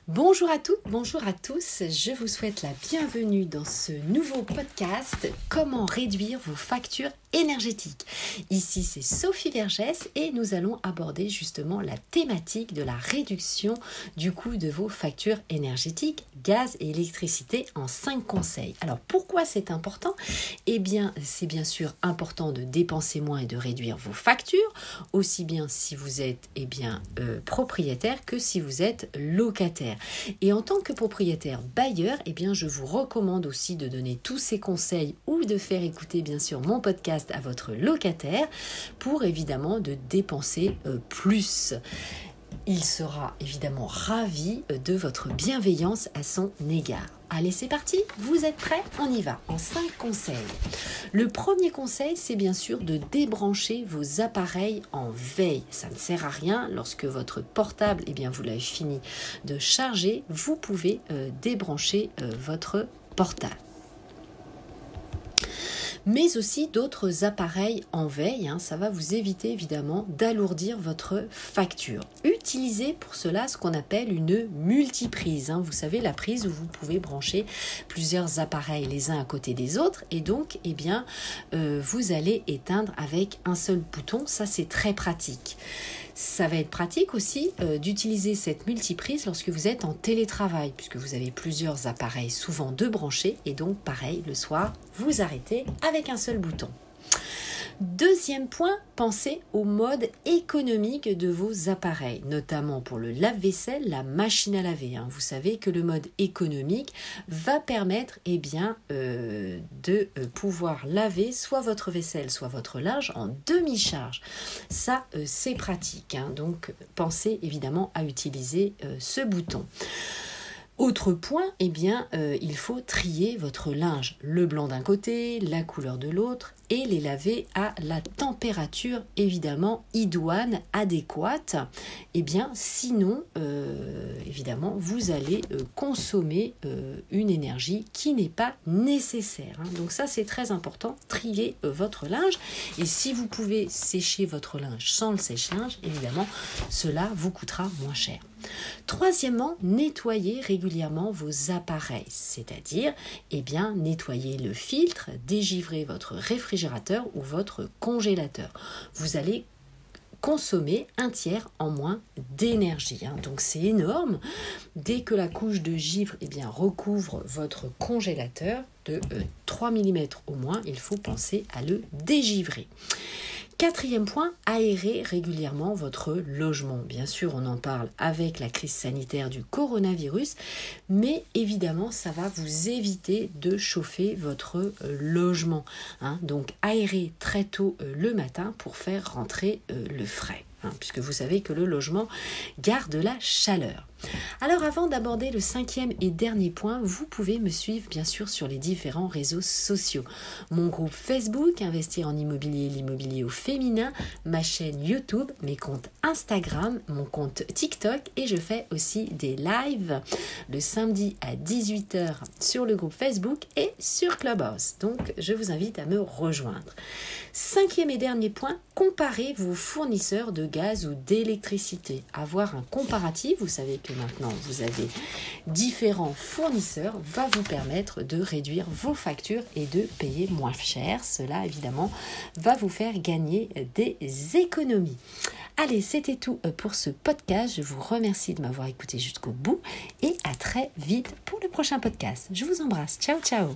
Bonjour à toutes, bonjour à tous, je vous souhaite la bienvenue dans ce nouveau podcast « Comment réduire vos factures énergétiques ». Ici c'est Sophie Vergès et nous allons aborder justement la thématique de la réduction du coût de vos factures énergétiques, gaz et électricité en 5 conseils. Alors pourquoi c'est important ? Eh bien c'est bien sûr important de dépenser moins et de réduire vos factures, aussi bien si vous êtes propriétaire que si vous êtes locataire. Et en tant que propriétaire bailleur, je vous recommande aussi de donner tous ces conseils ou de faire écouter bien sûr mon podcast à votre locataire pour évidemment de dépenser plus. Il sera évidemment ravi de votre bienveillance à son égard. Allez, c'est parti, vous êtes prêts ? On y va, en 5 conseils. Le premier conseil, c'est bien sûr de débrancher vos appareils en veille. Ça ne sert à rien, lorsque votre portable, vous l'avez fini de charger, vous pouvez débrancher votre portable. Mais aussi d'autres appareils en veille, ça va vous éviter évidemment d'alourdir votre facture. Utilisez pour cela ce qu'on appelle une multiprise, vous savez la prise où vous pouvez brancher plusieurs appareils les uns à côté des autres et donc vous allez éteindre avec un seul bouton, ça c'est très pratique. Ça va être pratique aussi d'utiliser cette multiprise lorsque vous êtes en télétravail, puisque vous avez plusieurs appareils, souvent deux branchés, et donc pareil, le soir, vous arrêtez avec un seul bouton. Deuxième point, pensez au mode économique de vos appareils, notamment pour le lave-vaisselle, la machine à laver. Vous savez que le mode économique va permettre de pouvoir laver soit votre vaisselle, soit votre linge en demi-charge. Ça, c'est pratique. Donc, pensez évidemment à utiliser ce bouton. Autre point, il faut trier votre linge, le blanc d'un côté, la couleur de l'autre et les laver à la température évidemment idoine, adéquate. Sinon, vous allez consommer une énergie qui n'est pas nécessaire. Donc ça, c'est très important, trier votre linge. Et si vous pouvez sécher votre linge sans le sèche-linge, évidemment, cela vous coûtera moins cher. Troisièmement, nettoyez régulièrement vos appareils, c'est-à-dire nettoyer le filtre, dégivrer votre réfrigérateur ou votre congélateur. Vous allez consommer un tiers en moins d'énergie. Donc c'est énorme. Dès que la couche de givre recouvre votre congélateur de 3 mm au moins, il faut penser à le dégivrer. Quatrième point, aérez régulièrement votre logement. Bien sûr, on en parle avec la crise sanitaire du coronavirus, mais évidemment, ça va vous éviter de chauffer votre logement. Donc, aérez très tôt le matin pour faire rentrer le frais, puisque vous savez que le logement garde la chaleur. Alors avant d'aborder le 5e et dernier point, vous pouvez me suivre bien sûr sur les différents réseaux sociaux. Mon groupe Facebook, Investir en immobilier, l'immobilier au féminin, ma chaîne YouTube, mes comptes Instagram, mon compte TikTok et je fais aussi des lives le samedi à 18h sur le groupe Facebook et sur Clubhouse. Donc je vous invite à me rejoindre. 5e et dernier point, comparez vos fournisseurs de gaz ou d'électricité. Avoir un comparatif, vous savez que maintenant vous avez différents fournisseurs, va vous permettre de réduire vos factures et de payer moins cher. Cela évidemment va vous faire gagner des économies. Allez, c'était tout pour ce podcast. Je vous remercie de m'avoir écouté jusqu'au bout et à très vite pour le prochain podcast. Je vous embrasse. Ciao, ciao.